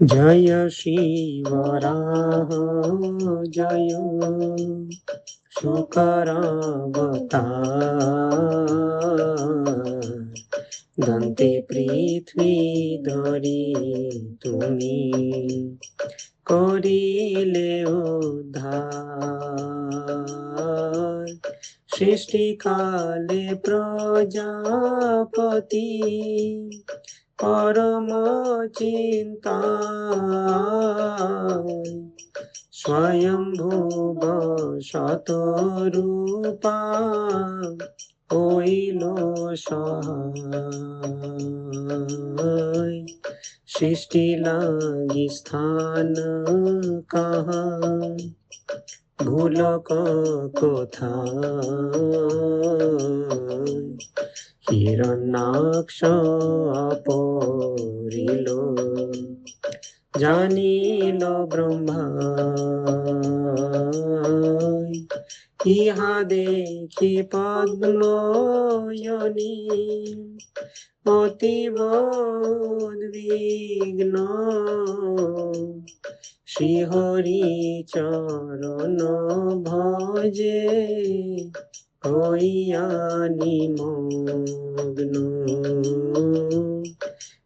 জয় শিবরাহ জয় শুকরাবতার দন্তে পৃথ্বী ধরি তুমি করিলে উদ্ধার সৃষ্টিকালে প্রজাপতি পরম চিন্তা স্বয়ংভুব শতরূপা হইল সহায় সৃষ্টি লাগি স্থান কাহা ভুলক কোথায় হিরণ্যাক্ষ অপরিল জানিল ব্রহ্মা ইহা দেখি পদ্ময়নি অতীব উদ্বিগ্ন শ্রীহরি চরণ ভজে হইয়া নিমগ্ন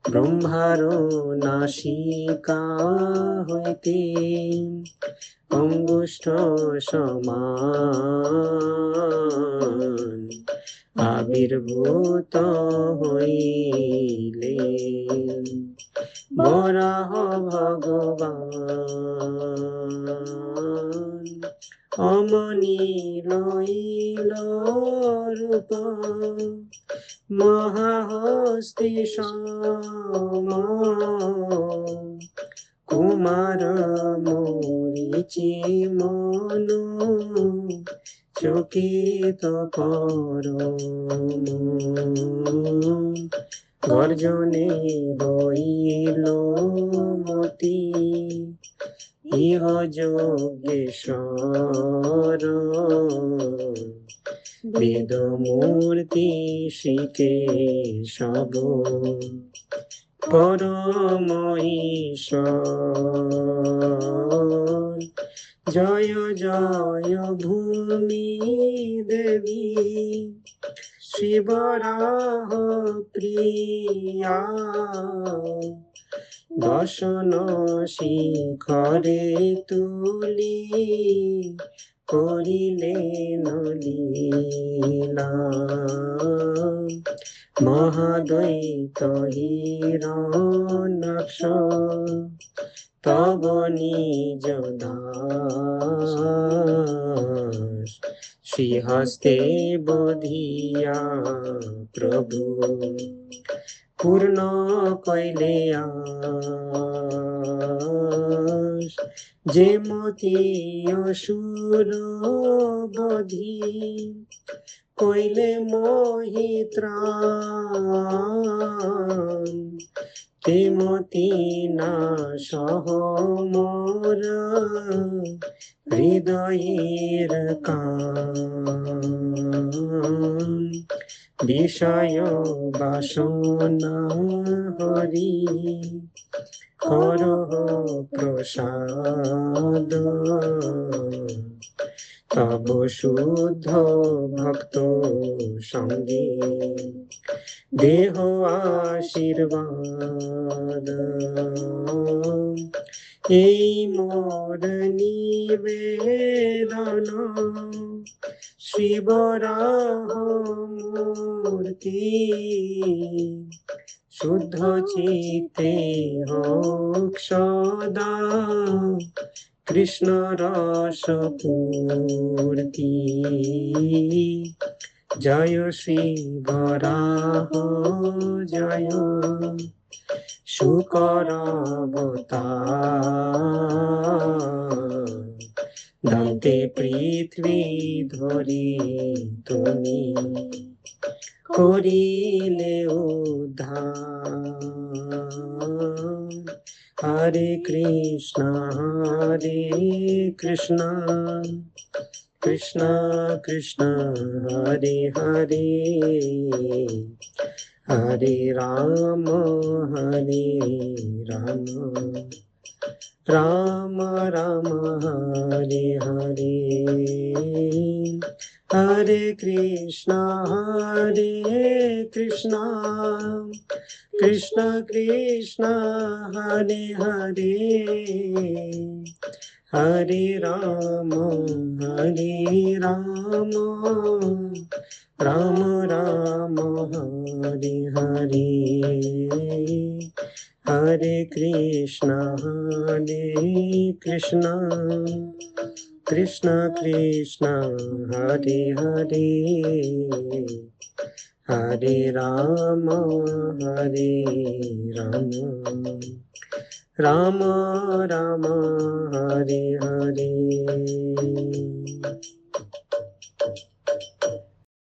ব্রহ্মার নাসিকা হইতে অঙ্গুষ্ঠ সমান আবির্ভূত হইলে বরাহ ভগবান অমনি লইল রূপ মহাহস্তি সম কুমার মরিচি মন চকিত পরম গর্জনে হইল মতি ইহ যোগেশ্বর বেদ মূর্তি শ্রীকেশব পরম ঈশ্বর জয় জয় ভূমি দেবী শিবরাহ প্রিয়া দশন শিখরে তুলি করিলে লীলা মহাদ্বৈত হিরণ্যাক্ষ তব নিজ দাস শ্রীহস্তে বধিয়া প্রভু পূর্ণ কইলে আশ যে মতি অসুর বধি কইলে মোহিত্রাণ তেমতি না সহ মোর হৃদয়ের কান বিষয় বাসনা হরি করহ প্রসাদ তব শুদ্ধ ভক্ত সঙ্গে দেহ আশীর্বাদ এই মোর নিবেদন শিবরাহ মূর্তি শুদ্ধ চিত্তে হোক সদা কৃষ্ণ রস পূর্তি জয় শ্রী বরাহ জয় শুকর অবতার দন্তে পৃথ্বী ধরি তুমি করিলে উদ্ধার হরে Krishna Krishna Krishna Hare Hare Hare Rama Hare Rama Rama Rama Hare Hare Hare Krishna Krishna Krishna Hare Hare Hare Rama Rama Rama Hare Hare Hare Krishna Krishna Krishna Hare Hare Hare Rama Rama Rama Hare Hare